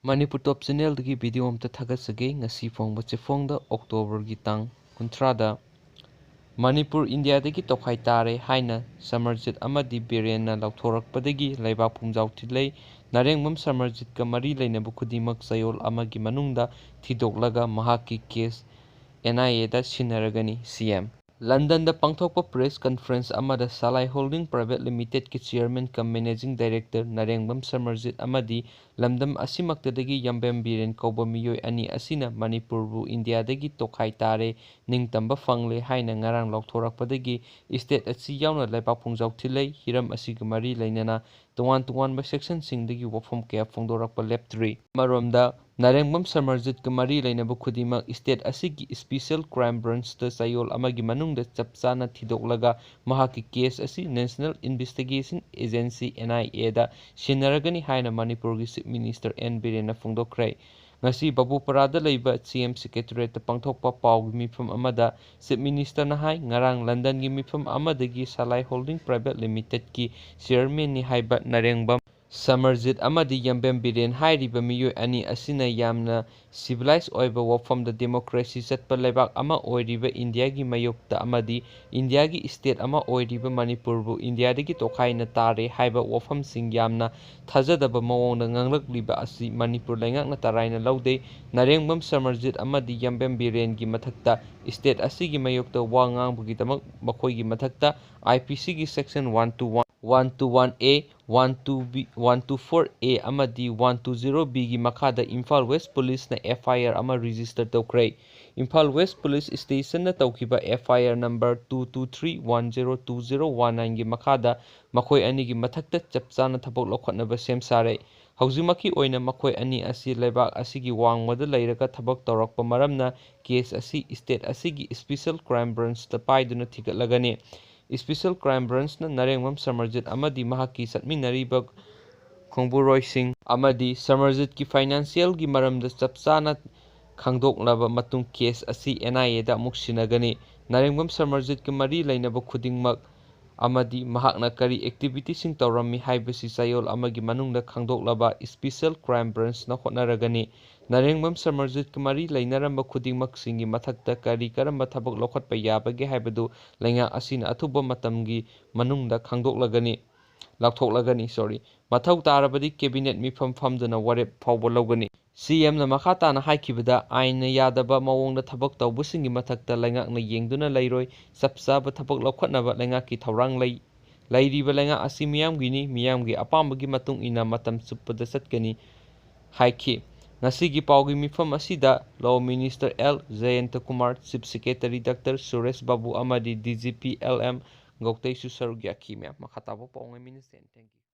ꯃꯅꯤꯄꯨꯔ ꯇꯣꯞ ꯆꯦꯅꯦꯜꯗꯒꯤ video ꯑꯃꯇ ꯊꯥꯒꯠꯆꯒꯦ꯫ ꯉꯁꯤ ꯐꯣꯡꯕ ꯆꯦꯐꯣꯡꯗ ꯑꯣꯛꯇꯣꯕꯔꯒꯤ ꯇꯥꯡ 30ꯗ ꯃꯅꯤꯄꯨꯔ ꯏꯟꯗꯤꯌꯥꯗꯒꯤ ꯇꯣꯈꯥꯏ ꯇꯥꯔꯦ ꯍꯥꯏꯅ ꯁꯃꯔꯖꯤꯠ ꯑꯃꯗꯤ ꯕꯤꯔꯦꯟꯅ ꯂꯥꯎꯊꯣꯔꯛꯄꯗꯒꯤ ꯂꯩꯕꯥꯛ ꯄꯨꯝꯖꯥꯎ ꯊꯤꯜꯂꯩ꯫ ꯅꯔꯦꯡꯕꯝ ꯁꯃꯔꯖꯤꯠꯀ ꯃꯔꯤ ꯂꯩꯅꯕ ꯈꯨꯗꯤꯡꯃꯛ ꯆꯌꯣꯜ ꯑꯃꯒꯤ ꯃꯅꯨꯡꯗ ꯊꯤꯗꯣꯛꯂꯒ ꯃꯍꯥꯛꯀꯤ ꯀꯦꯁ NIAꯗ ꯁꯤꯟꯅꯔꯒꯅꯤ꯫ CM ꯂꯟꯗꯟꯗ ꯄꯥꯡꯊꯣꯛꯄ ꯄ꯭ꯔꯦꯁ ꯀꯟꯐꯔꯦꯟꯁ ꯑꯃꯗ ꯁꯂꯥꯏ ꯍꯣꯜꯗꯤꯡ ꯄ꯭ꯔꯥꯏꯚꯦꯠ ꯂꯤꯃꯤꯇꯦꯗꯀꯤ ꯆꯦꯌꯔꯃꯦꯟ ꯀꯝ ꯃꯦꯅꯦꯖꯤꯡ ꯗꯥꯏꯔꯦꯛꯇꯔ ꯅꯔꯦꯡꯕꯝ ꯁꯃꯔꯖꯤꯠ ꯑꯃꯗꯤ ꯂꯝꯗꯝ ꯑꯁꯤꯃꯛꯇꯗꯒꯤ ꯌꯥꯝꯕꯦꯝ ꯕꯤꯔꯦꯟ ꯀꯧꯕ ꯃꯤꯑꯣꯏ ꯑꯅꯤ ꯑꯁꯤꯅ ꯃꯅꯤꯄꯨꯔꯕꯨ ꯏꯟꯗꯤꯌꯥꯗꯒꯤ ꯇꯣꯈꯥꯏ ꯇꯥꯔꯦ, ꯅꯤꯡꯇꯝꯕ ꯐꯪꯂꯦ ꯍꯥꯏꯅ ꯉꯔꯥꯡ ꯂꯥꯎꯊꯣꯔꯛꯄꯗꯒꯤ ꯏꯁꯇꯦꯠ ꯑꯁꯤ ꯌꯥꯎꯅ ꯂꯩꯕꯥꯛ ꯄꯨꯝꯖꯥꯎ ꯊꯤꯜꯂꯩ꯫ ꯍꯤꯔꯝ ꯑꯁꯤꯒ ꯃꯔꯤ ꯂꯩꯅꯅ ꯇꯣꯉꯥꯟ ꯇꯣꯉꯥꯟꯕ ꯁꯦꯛꯁꯟꯁꯤꯡꯗꯒꯤ ꯋꯥꯐꯝ ꯀꯌꯥ ꯐꯣꯡꯗꯣꯔꯛꯄ ꯂꯦꯞꯇ꯭ꯔꯤ꯫ ꯑꯃꯔꯣꯝꯗ ꯅꯔꯦꯡꯕꯝ ꯁꯃꯔꯖꯤꯠꯀ ꯃꯔꯤ ꯂꯩꯅꯕ ꯈꯨꯗꯤꯡꯃꯛ ꯏꯁꯇꯦꯠ ꯑꯁꯤꯒꯤ ꯁ꯭ꯄꯤꯁꯦꯜ ꯀ꯭ꯔꯥꯏꯝ ꯕ꯭ꯔꯥꯟꯆꯇ ꯆꯌꯣꯜ ꯑꯃꯒꯤ ꯃꯅꯨꯡꯗ ꯆꯞ ꯆꯥꯅ ꯊꯤꯗꯣꯛꯂꯒ ꯃꯍꯥꯛꯀꯤ ꯀꯦꯁ ꯑꯁꯤ ꯅꯦꯁꯅꯦꯜ ꯏꯟꯚꯦꯁꯇꯤꯒꯦꯁꯟ ꯑꯦꯖꯦꯟꯁꯤ NIAꯗ ꯁꯤꯟꯅꯔꯒꯅꯤ ꯍꯥꯏꯅ ꯃꯅꯤꯄꯨꯔꯒꯤ ꯆꯤꯐ ꯃꯤꯅꯤꯁꯇꯔ N. ꯕꯤꯔꯦꯟꯅ ꯐꯣꯡꯗꯣꯛꯈ꯭ꯔꯦ꯫ ꯉꯁꯤ ꯕꯥꯕꯨꯄꯥꯔꯥꯗ ꯂꯩꯕ CM ꯁꯦꯀ꯭ꯔꯦꯇꯔꯤꯌꯦꯠꯇ ꯄꯥꯡꯊꯣꯛꯄ ꯄꯥꯎꯒꯤ ꯃꯤꯐꯝ ꯑꯃꯗ ꯆꯤꯐ ꯃꯤꯅꯤꯁꯇꯔꯅ ꯍꯥꯏ ꯉꯔꯥꯡ ꯂꯟꯗꯟꯒꯤ ꯃꯤꯐꯝ ꯑꯃꯗꯒꯤ ꯁꯂꯥꯏ ꯍꯣꯜꯗꯤꯡ ꯄ꯭ꯔꯥꯏꯚꯦꯠ ꯂꯤꯃꯤꯇꯦꯗꯀꯤ ꯆꯦꯌꯔꯃꯦꯟꯅꯤ ꯍꯥꯏꯕ ꯅꯔꯦꯡꯕꯝ ꯁꯃꯔꯖꯤꯠ ꯑꯃꯗꯤ ꯌꯥꯝꯕꯦꯝ ꯕꯤꯔꯦꯟ ꯍꯥꯏꯔꯤꯕ ꯃꯤꯑꯣꯏ ꯑꯅꯤ ꯑꯁꯤꯅ ꯌꯥꯝꯅ ꯁꯤꯚꯤꯂꯥꯏꯖ ꯑꯣꯏꯕ ꯋꯥꯐꯝꯗ ꯗꯦꯃꯣꯀ꯭ꯔꯦꯁꯤ ꯆꯠꯄ ꯂꯩꯕꯥꯛ ꯑꯃ ꯑꯣꯏꯔꯤꯕ ꯏꯟꯗꯤꯌꯥꯒꯤ ꯃꯥꯌꯣꯛꯇ ꯑꯃꯗꯤ ꯏꯟꯗꯤꯌꯥꯒꯤ ꯏꯁꯇꯦꯠ ꯑꯃ ꯑꯣꯏꯔꯤꯕ ꯃꯅꯤꯄꯨꯔꯕꯨ ꯏꯟꯗꯤꯌꯥꯗꯒꯤ ꯇꯣꯈꯥꯏꯅ ꯇꯥꯔꯦ ꯍꯥꯏꯕ ꯋꯥꯐꯝꯁꯤꯡ ꯌꯥꯝꯅ ꯊꯥꯖꯗꯕ ꯃꯑꯣꯡꯗ ꯉꯥꯡꯂꯛꯂꯤꯕ ꯑꯁꯤ ꯃꯅꯤꯄꯨꯔ ꯂꯩꯉꯥꯛꯅ ꯇꯔꯥꯏꯅ ꯂꯧꯗꯦ꯫ ꯅꯔꯦꯡꯕꯝ ꯁꯃꯔꯖꯤꯠ ꯑꯃꯗꯤ ꯌꯥꯝꯕꯦꯝ ꯕꯤꯔꯦꯟꯒꯤ ꯃꯊꯛꯇ ꯏꯁꯇꯦꯠ ꯑꯁꯤꯒꯤ ꯃꯥꯌꯣꯛꯇ ꯋꯥ ꯉꯥꯡꯕꯒꯤꯗꯃꯛ ꯃꯈꯣꯏꯒꯤ ꯃꯊꯛꯇ IPCꯒꯤ ꯁꯦꯛꯁꯟ 121, 121A, 124A ꯑꯃꯗꯤ 120Bꯒꯤ ꯃꯈꯥꯗ ꯏꯝꯐꯥꯜ ꯋꯦꯁ ꯄꯨꯂꯤꯁꯅ FIR ꯑꯃ ꯔꯤꯖꯤꯁꯇꯔ ꯇꯧꯈ꯭ꯔꯦ꯫ ꯏꯝꯐꯥꯜ ꯋꯦꯁ ꯄꯨꯂꯤꯁ ꯁ꯭ꯇꯦꯁꯟꯅ ꯇꯧꯈꯤꯕ FIR ꯅꯝꯕꯔ 223102019ꯒꯤ ꯃꯈꯥꯗ ꯃꯈꯣꯏ ꯑꯅꯤꯒꯤ ꯃꯊꯛꯇ ꯆꯞ ꯆꯥꯅ ꯊꯕꯛ ꯂꯧꯈꯠꯅꯕ ꯁꯦꯝ ꯁꯥꯔꯦ꯫ ꯍꯧꯖꯤꯛꯃꯛꯀꯤ ꯑꯣꯏꯅ ꯃꯈꯣꯏ ꯑꯅꯤ ꯑꯁꯤ ꯂꯩꯕꯥꯛ ꯑꯁꯤꯒꯤ ꯋꯥꯡꯃꯗ ꯂꯩꯔꯒ ꯊꯕꯛ ꯇꯧꯔꯛꯄ ꯃꯔꯝꯅ ꯀꯦꯁ ꯑꯁꯤ ꯏꯁꯇꯦꯠ ꯑꯁꯤꯒꯤ ꯁ꯭ꯄꯤꯁꯦꯜ ꯀ꯭ꯔꯥꯏꯝ ꯕ꯭ꯔꯥꯟꯆꯇ ꯄꯥꯏꯗꯨꯅ ꯊꯤꯒꯠꯂꯒꯅꯤ꯫ ꯁ꯭ꯄꯤꯁꯦꯜ ꯀ꯭ꯔꯥꯏꯝ ꯕ꯭ꯔꯥꯟꯆꯅ ꯅꯔꯦꯡꯕꯝ ꯁꯃꯔꯖꯤꯠ ꯑꯃꯗꯤ ꯃꯍꯥꯛꯀꯤ ꯆꯠꯃꯤꯟꯅꯔꯤꯕ ꯈꯣꯡꯕꯨꯔꯣꯏꯁꯤꯡ ꯑꯃꯗꯤ ꯁꯃꯔꯖꯤꯠꯀꯤ ꯐꯥꯏꯅꯥꯟꯁꯤꯑꯦꯜꯒꯤ ꯃꯔꯝꯗ ꯆꯞ ꯆꯥꯅ ꯈꯪꯗꯣꯛꯂꯕ ꯃꯇꯨꯡ ꯀꯦꯁ ꯑꯁꯤ NIAꯗ ꯑꯃꯨꯛ ꯁꯤꯟꯅꯒꯅꯤ꯫ ꯅꯔꯦꯡꯕꯝ ꯁꯃꯔꯖꯤꯠꯀ ꯃꯔꯤ ꯂꯩꯅꯕ ꯈꯨꯗꯤꯡꯃꯛ ꯑꯃꯗꯤ ꯃꯍꯥꯛꯅ ꯀꯔꯤ ꯑꯦꯛꯇꯤꯚꯤꯇꯤꯁꯤꯡ ꯇꯧꯔꯝꯃꯤ ꯍꯥꯏꯕꯁꯤ ꯆꯌꯣꯜ ꯑꯃꯒꯤ ꯃꯅꯨꯡꯗ ꯈꯪꯗꯣꯛꯂꯕ ꯁ꯭ꯄꯤꯁꯦꯜ ꯀ꯭ꯔꯥꯏꯝ ꯕ꯭ꯔꯥꯟꯆꯅ ꯍꯣꯠꯅꯔꯒꯅꯤ꯫ ꯅꯔꯦꯡꯕꯝ ꯁꯃꯔꯖꯤꯠꯀ ꯃꯔꯤ ꯂꯩꯅꯔꯝꯕ ꯈꯨꯗꯤꯡꯃꯛꯁꯤꯡꯒꯤ ꯃꯊꯛꯇ ꯀꯔꯤ ꯀꯔꯝꯕ ꯊꯕꯛ ꯂꯧꯈꯠꯄ ꯌꯥꯕꯒꯦ ꯍꯥꯏꯕꯗꯨ ꯂꯩꯉꯥꯛ ꯑꯁꯤꯅ ꯑꯊꯨꯕ ꯃꯇꯝꯒꯤ ꯃꯅꯨꯡꯗ ꯂꯥꯎꯊꯣꯛꯂꯒꯅꯤ꯫ ꯃꯊꯧ ꯇꯥꯔꯕꯗꯤ ꯀꯦꯕꯤꯅꯦꯠ ꯃꯤꯐꯝ ꯐꯝꯗꯨꯅ ꯋꯥꯔꯦꯞ ꯐꯥꯎꯕ ꯂꯧꯒꯅꯤ꯫ CMꯅ ꯃꯈꯥ ꯇꯥꯅ ꯍꯥꯏꯈꯤꯕꯗ ꯑꯥꯏꯟꯅ ꯌꯥꯗꯕ ꯃꯑꯣꯡꯗ ꯊꯕꯛ ꯇꯧꯕꯁꯤꯡꯒꯤ ꯃꯊꯛꯇ ꯂꯩꯉꯥꯛꯅ ꯌꯦꯡꯗꯨꯅ ꯂꯩꯔꯣꯏ꯫ ꯆꯞ ꯆꯥꯕ ꯊꯕꯛ ꯂꯧꯈꯠꯅꯕ ꯂꯩꯉꯥꯛꯀꯤ ꯊꯧꯔꯥꯡ ꯂꯩ꯫ ꯂꯩꯔꯤꯕ ꯂꯩꯉꯥꯛ ꯑꯁꯤ ꯃꯤꯌꯥꯝꯒꯤꯅꯤ, ꯃꯤꯌꯥꯝꯒꯤ ꯑꯄꯥꯝꯕꯒꯤ ꯃꯇꯨꯡ ꯏꯟꯅ ꯃꯇꯝ ꯆꯨꯞꯄꯗ ꯆꯠꯀꯅꯤ ꯍꯥꯏꯈꯤ꯫ ꯉꯁꯤꯒꯤ ꯄꯥꯎꯒꯤ ꯃꯤꯐꯝ ꯑꯁꯤꯗ law minister L. Jayantakumar, chief secretary doctor Suresh Babu ꯑꯃꯗꯤ DGP LM ꯒꯧꯇꯩꯁꯨ ꯁꯔꯨꯛ ꯌꯥꯈꯤ꯫ ꯃꯈꯥ ꯇꯥꯕ ꯄꯥꯎ ꯉꯥꯏꯃꯤꯟꯅꯁꯤ꯫ Thank you.